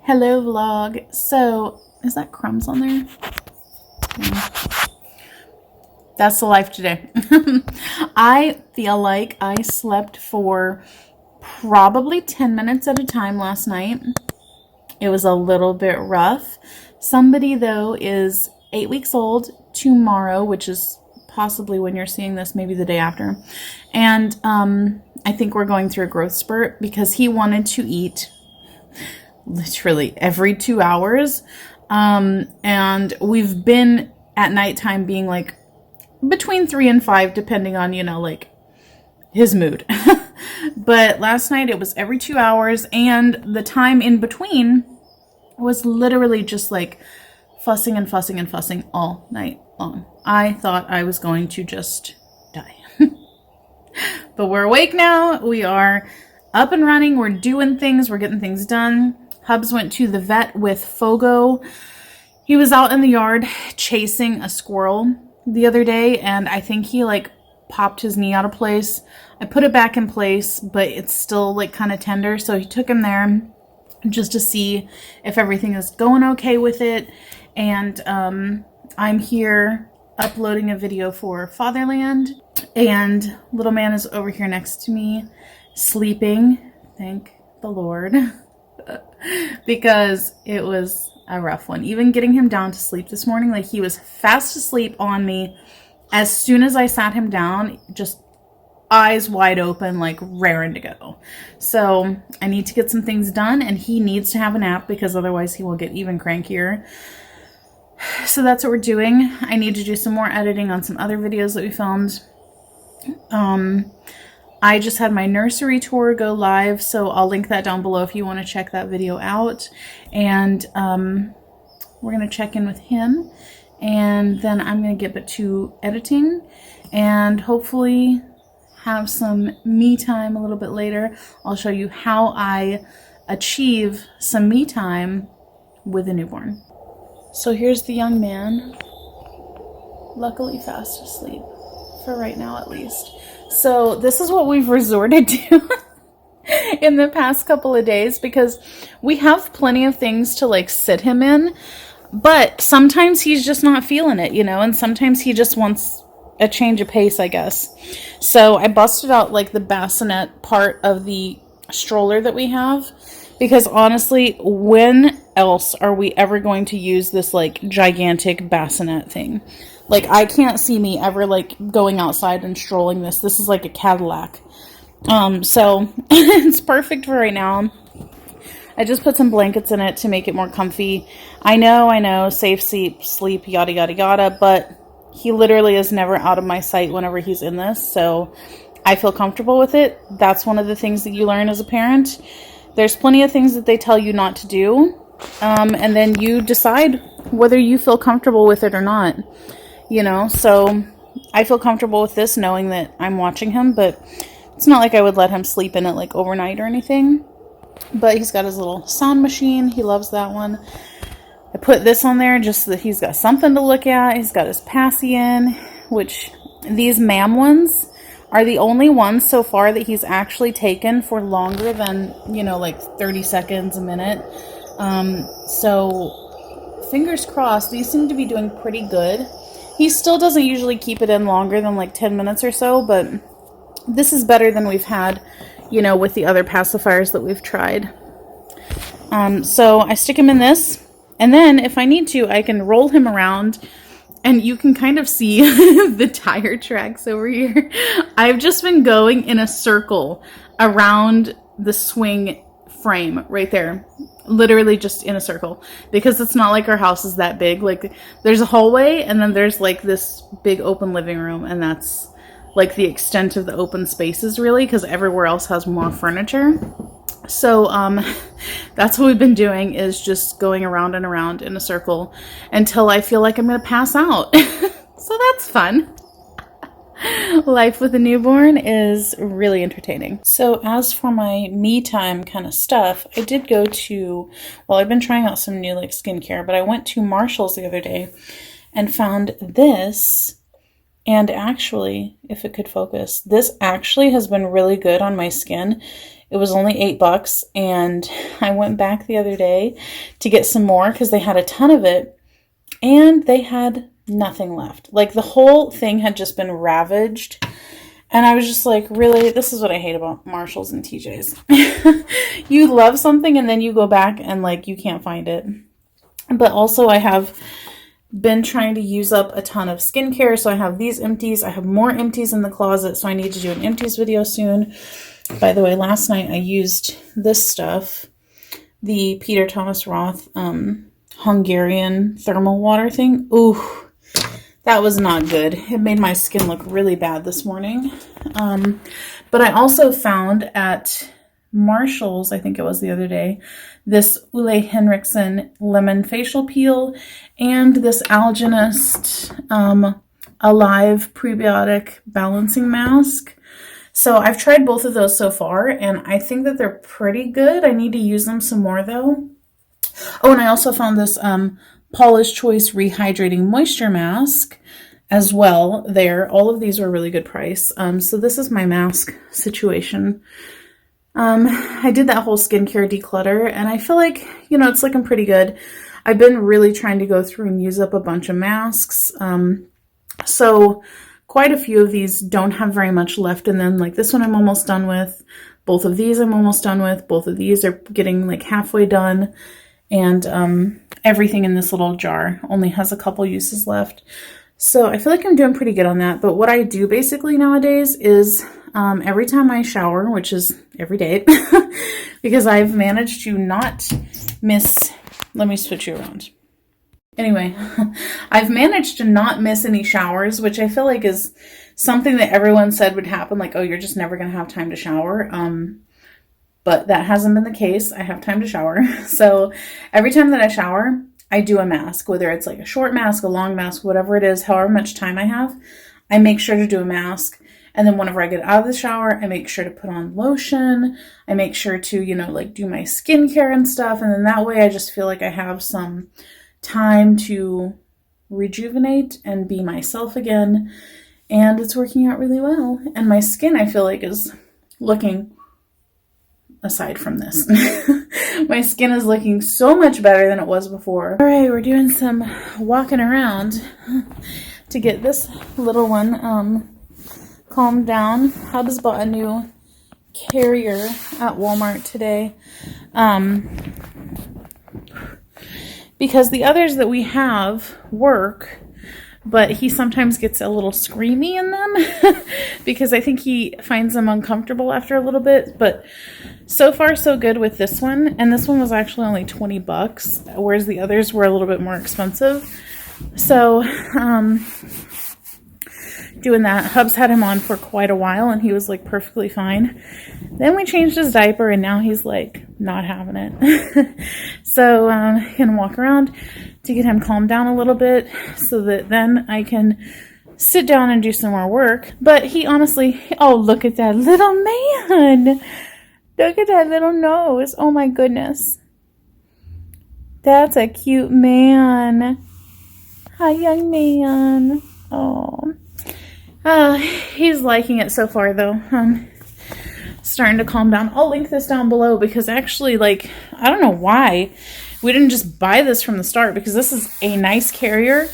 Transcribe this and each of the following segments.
Hello vlog. So, is that crumbs on there? Yeah. That's the life today. I feel like I slept for probably 10 minutes at a time last night. It was a little bit rough. Somebody, though, is 8 weeks old tomorrow, which is possibly when you're seeing this, maybe the day after. And I think we're going through a growth spurt because he wanted to eat literally every 2 hours. And we've been at nighttime being like between 3 and 5, depending on, like his mood. But last night it was every 2 hours, and the time in between was literally just like fussing and fussing and fussing all night long. I thought I was going to just die. But we're awake now. We are up and running. We're doing things. We're getting things done. Hubs went to the vet with Fogo. He was out in the yard chasing a squirrel the other day, and I think he popped his knee out of place. I put it back in place, but it's still kind of tender, so he took him there just to see if everything is going okay with it. And I'm here uploading a video for Fatherland, and little man is over here next to me sleeping, thank the Lord. Because it was a rough one. Even getting him down to sleep this morning, he was fast asleep on me. As soon as I sat him down, just eyes wide open, raring to go. So I need to get some things done, and he needs to have a nap because otherwise he will get even crankier. So that's what we're doing. I need to do some more editing on some other videos that we filmed. I just had my nursery tour go live, so I'll link that down below if you want to check that video out. And we're going to check in with him, and then I'm going to get to editing and hopefully have some me time a little bit later. I'll show you how I achieve some me time with a newborn. So here's the young man, luckily fast asleep, for right now at least. So this is what we've resorted to in the past couple of days, because we have plenty of things to sit him in, but sometimes he's just not feeling it, and sometimes he just wants a change of pace, I guess. So I busted out the bassinet part of the stroller that we have, because honestly, when else are we ever going to use this gigantic bassinet thing? I can't see me ever going outside and strolling this. This is like a Cadillac. So it's perfect for right now. I just put some blankets in it to make it more comfy. I know, safe sleep, yada, yada, yada, but he literally is never out of my sight whenever he's in this. So I feel comfortable with it. That's one of the things that you learn as a parent. There's plenty of things that they tell you not to do. And then you decide whether you feel comfortable with it or not. So I feel comfortable with this knowing that I'm watching him, but it's not like I would let him sleep in it overnight or anything. But he's got his little sound machine. He loves that one. I put this on there just so that he's got something to look at. He's got his passy in, which these MAM ones are the only ones so far that he's actually taken for longer than, 30 seconds, a minute. So fingers crossed, these seem to be doing pretty good. He still doesn't usually keep it in longer than 10 minutes or so, but this is better than we've had, with the other pacifiers that we've tried. So I stick him in this, and then if I need to, I can roll him around, and you can kind of see the tire tracks over here. I've just been going in a circle around the swing frame right there. Literally just in a circle, because it's not like our house is that big. There's a hallway, and then there's this big open living room, and that's the extent of the open spaces, really, because everywhere else has more furniture. So that's what we've been doing, is just going around and around in a circle until I feel like I'm gonna pass out. So that's fun. Life with a newborn is really entertaining. So as for my me time kind of stuff, I did go to, I've been trying out some new skincare, but I went to Marshall's the other day and found this. And actually, if it could focus, this actually has been really good on my skin. It was only $8, and I went back the other day to get some more because they had a ton of it, and they had nothing left. Like, the whole thing had just been ravaged, and I was just like, really? This is what I hate about Marshalls and TJ's. You love something, and then you go back and, like, you can't find it. But also, I have been trying to use up a ton of skincare, so I have these empties. I have more empties in the closet, so I need to do an empties video soon. By the way, last night I used this stuff, the Peter Thomas Roth Hungarian thermal water thing. Ooh, that was not good. It made my skin look really bad this morning. But I also found at Marshalls, I think it was the other day, this Ole Henriksen lemon facial peel and this Algenist Alive prebiotic balancing mask. So I've tried both of those so far, and I think that they're pretty good. I need to use them some more though. Oh, and I also found this Paula's Choice Rehydrating Moisture Mask as well there. All of these were really good price. So this is my mask situation. I did that whole skincare declutter, and I feel like, you know, it's looking pretty good. I've been really trying to go through and use up a bunch of masks. So quite a few of these don't have very much left in them. Like this one I'm almost done with. Both of these I'm almost done with. Both of these are getting like halfway done. And everything in this little jar only has a couple uses left. So I feel like I'm doing pretty good on that. But what I do basically nowadays is every time I shower, which is every day, because I've managed to not miss, let me switch you around. Anyway, I've managed to not miss any showers, which I feel like is something that everyone said would happen. Like, oh, you're just never going to have time to shower. But that hasn't been the case. I have time to shower. So every time that I shower, I do a mask, whether it's like a short mask, a long mask, whatever it is, however much time I have, I make sure to do a mask. And then whenever I get out of the shower, I make sure to put on lotion. I make sure to, you know, like do my skincare and stuff. And then that way I just feel like I have some time to rejuvenate and be myself again. And it's working out really well. And my skin, I feel like, is looking, aside from this, my skin is looking so much better than it was before. All right, we're doing some walking around to get this little one calmed down. Hubs bought a new carrier at Walmart today. Because the others that we have work, but he sometimes gets a little screamy in them because I think he finds them uncomfortable after a little bit. But so far so good with this one. And this one was actually only $20, whereas the others were a little bit more expensive. So, doing that. Hubs had him on for quite a while and he was like perfectly fine. Then we changed his diaper and now he's like not having it. So I'm gonna walk around to get him calmed down a little bit so that then I can sit down and do some more work. But he honestly, oh, look at that little man. Look at that little nose. Oh my goodness. That's a cute man. Hi, young man. Oh. He's liking it so far though. Starting to calm down. I'll link this down below because actually, like, I don't know why we didn't just buy this from the start, because this is a nice carrier,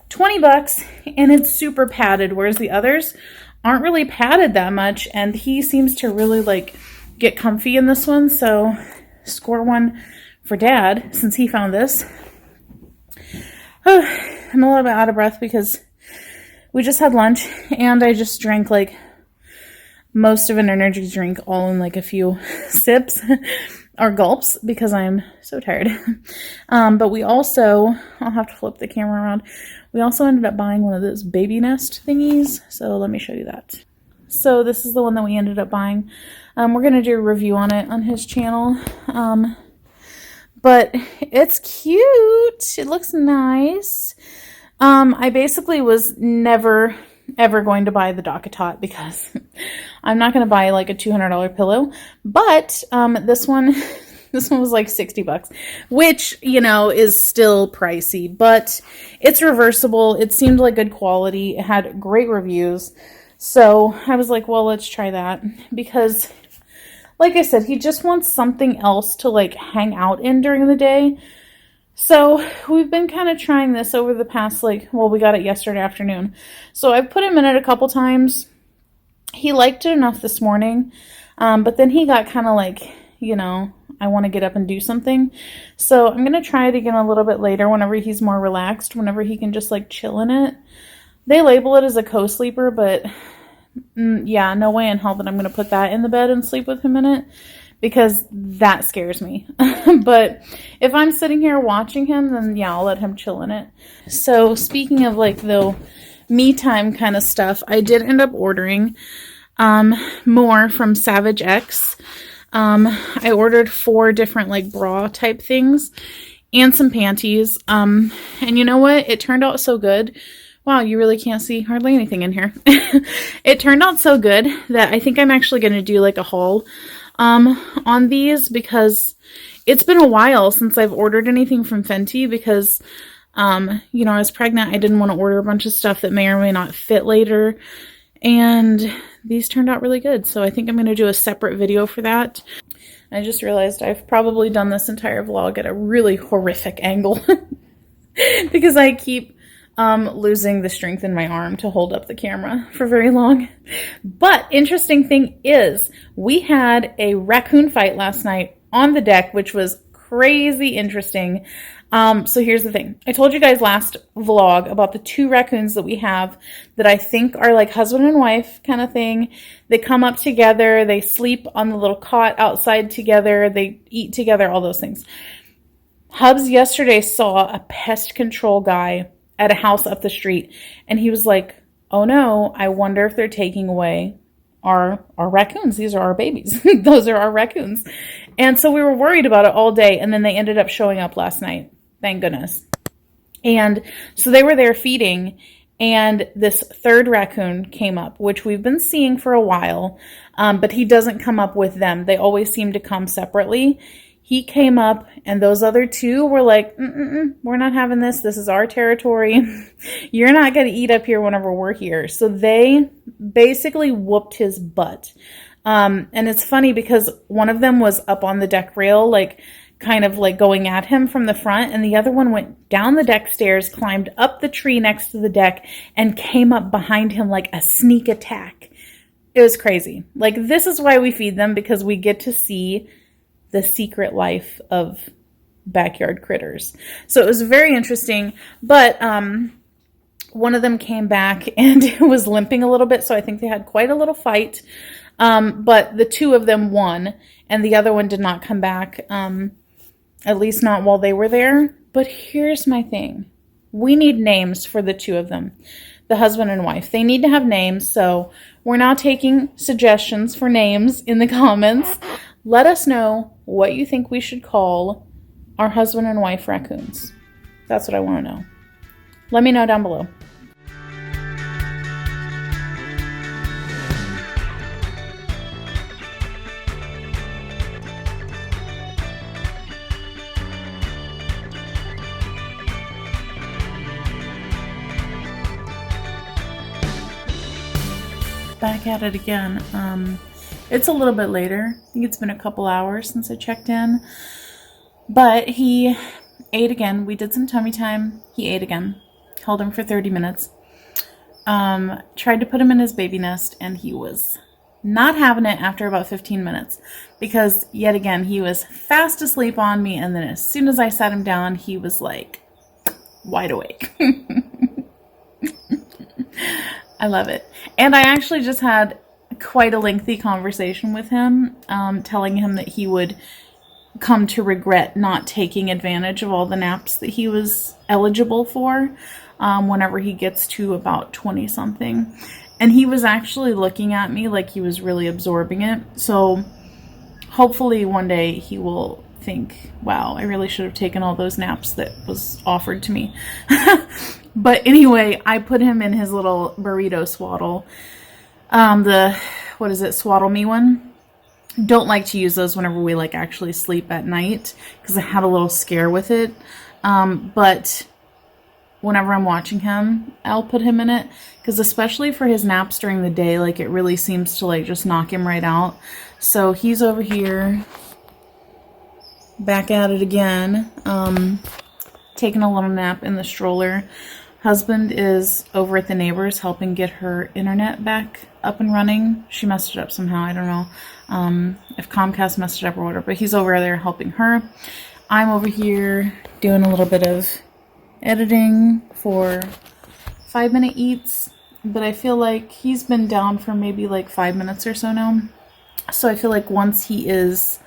$20, and it's super padded, whereas the others aren't really padded that much, and he seems to really like get comfy in this one. So score one for Dad since he found this. Oh, I'm a little bit out of breath because we just had lunch and I just drank like most of an energy drink all in like a few sips or gulps because I'm so tired. But we also, I'll have to flip the camera around. We also ended up buying one of those baby nest thingies. So let me show you that. So this is the one that we ended up buying. We're going to do a review on it on his channel. But it's cute. It looks nice. I basically was never ever going to buy the Docatot because I'm not going to buy like a $200 pillow. But this one was like $60, which, you know, is still pricey, but it's reversible. It seemed like good quality. It had great reviews. So I was like, well, let's try that because like I said, he just wants something else to like hang out in during the day. So we've been kind of trying this over the past, like, well, we got it yesterday afternoon. So I've put him in it a couple times. He liked it enough this morning, but then he got kind of like, you know, I want to get up and do something. So I'm going to try it again a little bit later whenever he's more relaxed, whenever he can just like chill in it. They label it as a co-sleeper, but yeah, no way in hell that I'm going to put that in the bed and sleep with him in it, because that scares me. But if I'm sitting here watching him, then yeah, I'll let him chill in it. So speaking of like the me time kind of stuff, I did end up ordering more from Savage X. I ordered 4 different like bra type things and some panties. And you know what? It turned out so good. Wow, you really can't see hardly anything in here. It turned out so good that I think I'm actually going to do like a haul on these, because it's been a while since I've ordered anything from Fenty, because you know, I was pregnant. I didn't want to order a bunch of stuff that may or may not fit later, and these turned out really good. So I think I'm going to do a separate video for that. I just realized I've probably done this entire vlog at a really horrific angle because I keep losing the strength in my arm to hold up the camera for very long. But interesting thing is, we had a raccoon fight last night on the deck, which was crazy interesting. So here's the thing. I told you guys last vlog about the 2 raccoons that we have that I think are like husband and wife kind of thing. They come up together, they sleep on the little cot outside together, they eat together, all those things. Hubs yesterday saw a pest control guy at a house up the street, and he was like, oh no, I wonder if they're taking away our raccoons. These are our babies. Those are our raccoons. And so we were worried about it all day, and then they ended up showing up last night. Thank goodness. And so they were there feeding, and this 3rd raccoon came up, which we've been seeing for a while, but he doesn't come up with them. They always seem to come separately. He came up, and those other 2 were like, we're not having this. This is our territory. You're not going to eat up here whenever we're here. So they basically whooped his butt. And it's funny because one of them was up on the deck rail, like kind of like going at him from the front, and the other one went down the deck stairs, climbed up the tree next to the deck, and came up behind him like a sneak attack. It was crazy. Like, this is why we feed them, because we get to see the secret life of backyard critters. So it was very interesting, but one of them came back and was limping a little bit, so I think they had quite a little fight. But the 2 of them won, and the other one did not come back, at least not while they were there. But here's my thing. We need names for the 2 of them, the husband and wife. They need to have names, so we're now taking suggestions for names in the comments. Let us know what you think we should call our husband and wife raccoons. That's what I want to know. Let me know down below. Back at it again. It's a little bit later. I think it's been a couple hours since I checked in. But he ate again. We did some tummy time. He ate again. Held him for 30 minutes. Tried to put him in his baby nest, and he was not having it after about 15 minutes. Because, yet again, he was fast asleep on me, and then as soon as I sat him down, he was like wide awake. I love it. And I actually just had quite a lengthy conversation with him, telling him that he would come to regret not taking advantage of all the naps that he was eligible for whenever he gets to about 20 something. And he was actually looking at me like he was really absorbing it. So hopefully one day he will think, wow, I really should have taken all those naps that was offered to me. But anyway, I put him in his little burrito swaddle. What is it, Swaddle Me one? Don't like to use those whenever we like actually sleep at night, because I had a little scare with it. But whenever I'm watching him, I'll put him in it. Because especially for his naps during the day, like it really seems to like just knock him right out. So he's over here, back at it again, taking a little nap in the stroller. Husband is over at the neighbor's helping get her internet back up and running. She messed it up somehow. I don't know if Comcast messed it up or whatever, but he's over there helping her. I'm over here doing a little bit of editing for 5-minute eats, but I feel like he's been down for maybe like 5 minutes or so now. So I feel like once he is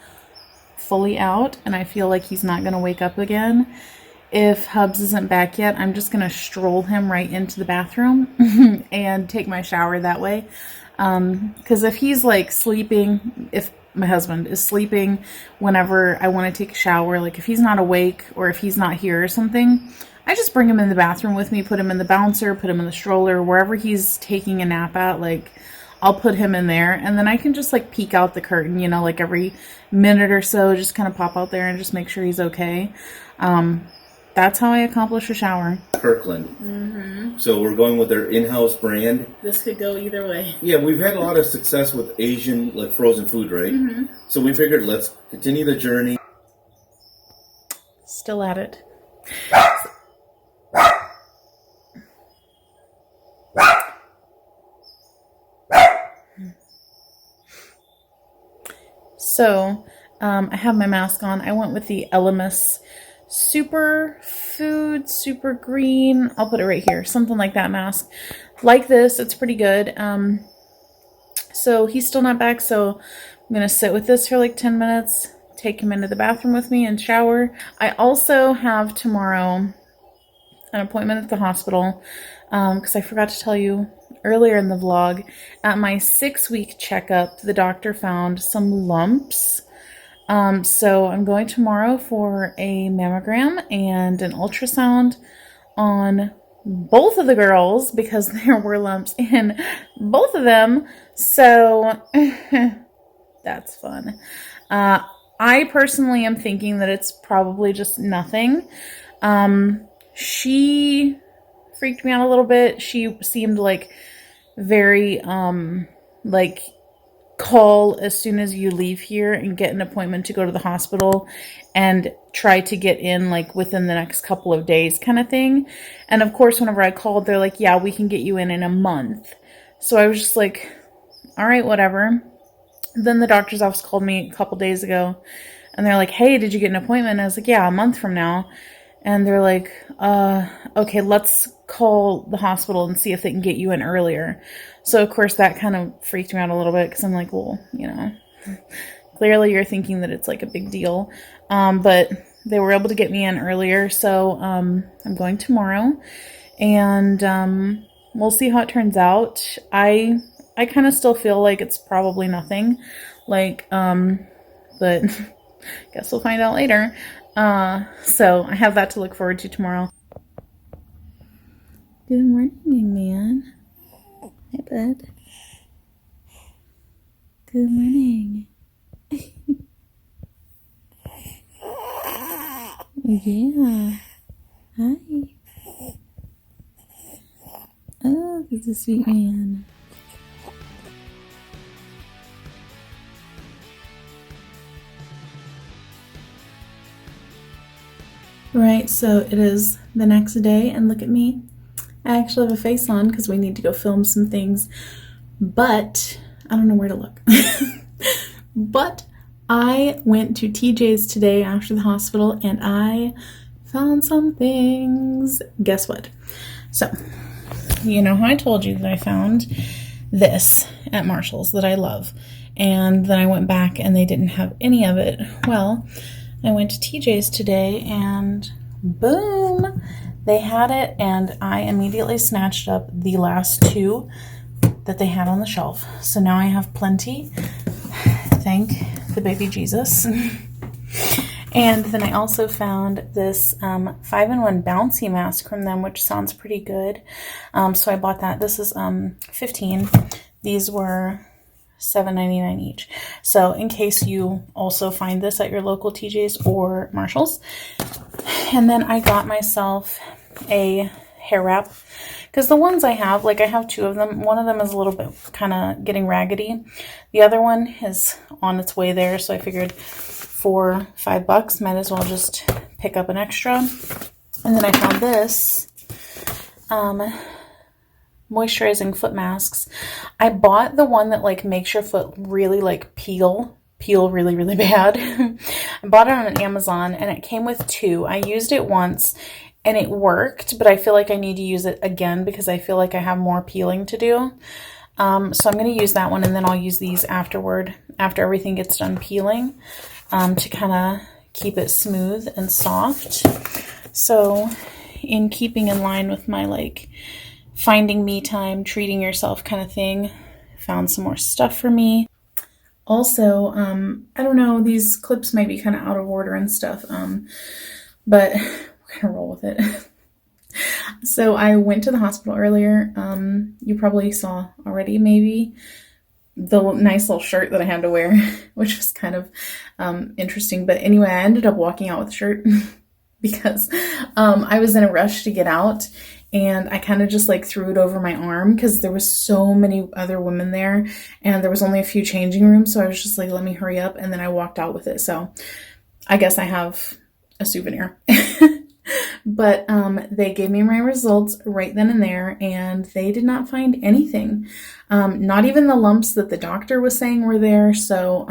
fully out and I feel like he's not going to wake up again, if Hubs isn't back yet, I'm just going to stroll him right into the bathroom and take my shower that way. Because if he's like sleeping, if my husband is sleeping whenever I want to take a shower, like if he's not awake or if he's not here or something, I just bring him in the bathroom with me, put him in the bouncer, put him in the stroller, wherever he's taking a nap at, like I'll put him in there, and then I can just like peek out the curtain, you know, like every minute or so, just kind of pop out there and just make sure he's okay. That's how I accomplish a shower. Kirkland. Mm-hmm. So we're going with their in-house brand. This could go either way. Yeah, we've had a lot of success with Asian, like frozen food, right? Mm-hmm. So we figured let's continue the journey. Still at it. So, I have my mask on. I went with the Elemis Super Food, Super Green. I'll put it right here. Something like that mask. Like this. It's pretty good. So he's still not back. So I'm going to sit with this for like 10 minutes. Take him into the bathroom with me and shower. I also have tomorrow an appointment at the hospital. Because I forgot to tell you earlier in the vlog. At my 6-week checkup, the doctor found some lumps. So I'm going tomorrow for a mammogram and an ultrasound on both of the girls because there were lumps in both of them. So that's fun. I personally am thinking that it's probably just nothing. She freaked me out a little bit. She seemed like very, like, call as soon as you leave here and get an appointment to go to the hospital and try to get in like within the next couple of days kind of thing. And of course, whenever I called, they're like, yeah, we can get you in a month. So I was just like, all right, whatever. Then the doctor's office called me a couple days ago and they're like, hey, did you get an appointment? And I was like, yeah, a month from now. And they're like, okay, let's call the hospital and see if they can get you in earlier. So, of course, that kind of freaked me out a little bit because I'm like, well, you know, clearly you're thinking that it's like a big deal. But they were able to get me in earlier. So, I'm going tomorrow and we'll see how it turns out. I kind of still feel like it's probably nothing. Like, but guess we'll find out later. So I have that to look forward to tomorrow. Good morning, man. Hi, bud. Good morning. Yeah. Hi. Oh, he's a sweet man. Right, so it is the next day, and look at me. I actually have a face on because we need to go film some things, but I don't know where to look. But I went to TJ's today after the hospital, and I found some things. Guess what? So, you know how I told you that I found this at Marshall's that I love, and then I went back and they didn't have any of it. Well, I went to TJ's today and boom, they had it, and I immediately snatched up the last two that they had on the shelf. So now I have plenty. Thank the baby Jesus. And then I also found this 5-in-1 bouncy mask from them, which sounds pretty good. So I bought that. This is 15. These were $7.99 each. So in case you also find this at your local TJ's or Marshall's. And then I got myself a hair wrap. Because the ones I have, like I have 2 of them. One of them is a little bit kind of getting raggedy. The other one is on its way there. So I figured for $5, might as well just pick up an extra. And then I found this moisturizing foot masks. I bought the one that like makes your foot really like peel really, really bad. I bought it on Amazon and it came with 2. I used it once and it worked, but I feel like I need to use it again because I feel like I have more peeling to do. So I'm going to use that one, and then I'll use these afterward, after everything gets done peeling, to kind of keep it smooth and soft. So in keeping in line with my like finding me time, treating yourself kind of thing, found some more stuff for me. Also, I don't know, these clips might be kind of out of order and stuff, but we're gonna roll with it. So I went to the hospital earlier. You probably saw already, maybe, the nice little shirt that I had to wear, which was kind of interesting. But anyway, I ended up walking out with the shirt because I was in a rush to get out. And I kind of just like threw it over my arm because there was so many other women there and there was only a few changing rooms. So I was just like, let me hurry up. And then I walked out with it. So I guess I have a souvenir. But they gave me my results right then and there, and they did not find anything. Not even the lumps that the doctor was saying were there. So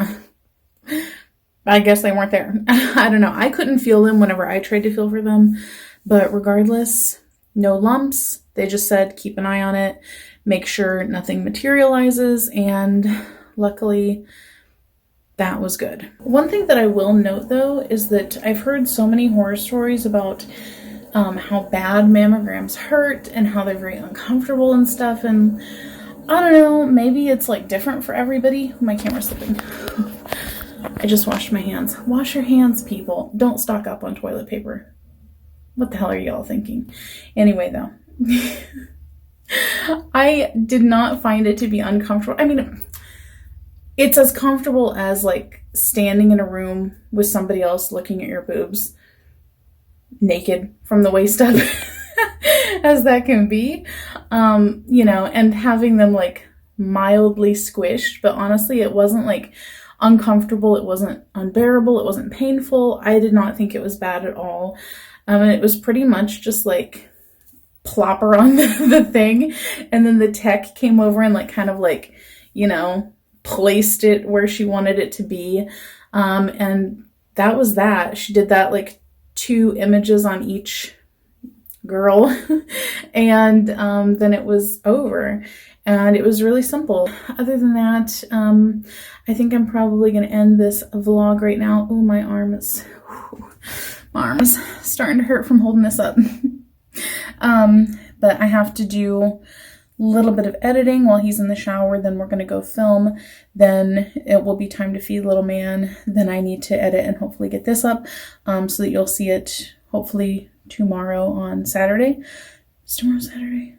I guess they weren't there. I don't know. I couldn't feel them whenever I tried to feel for them. But regardless, no lumps. They just said keep an eye on it, make sure nothing materializes, and luckily that was good. One thing that I will note though is that I've heard so many horror stories about how bad mammograms hurt and how they're very uncomfortable and stuff, and I don't know, maybe it's like different for everybody. My camera's slipping. I just washed my hands. Wash your hands, people. Don't stock up on toilet paper. What the hell are y'all thinking? Anyway, though, I did not find it to be uncomfortable. I mean, it's as comfortable as like standing in a room with somebody else looking at your boobs naked from the waist up as that can be, you know, and having them like mildly squished. But honestly, it wasn't like uncomfortable. It wasn't unbearable. It wasn't painful. I did not think it was bad at all. And it was pretty much just like plopper on the thing. And then the tech came over and like kind of like, you know, placed it where she wanted it to be. And that was that. She did that like 2 images on each girl. And then it was over. And it was really simple. Other than that, I think I'm probably going to end this vlog right now. Oh, my arm's starting to hurt from holding this up. But I have to do a little bit of editing while he's in the shower. Then we're going to go film. Then it will be time to feed little man. Then I need to edit and hopefully get this up so that you'll see it hopefully tomorrow on Saturday. Is tomorrow Saturday?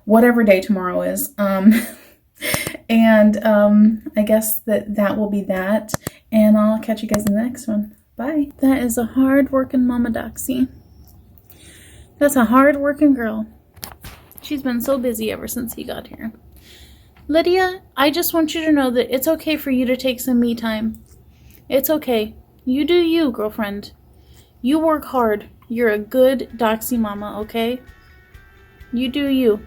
Whatever day tomorrow is. And I guess that will be that. And I'll catch you guys in the next one. Bye. That is a hard-working Mama Doxy. That's a hard-working girl. She's been so busy ever since he got here. Lydia, I just want you to know that it's okay for you to take some me time. It's okay. You do you, girlfriend. You work hard. You're a good Doxy mama, okay? You do you.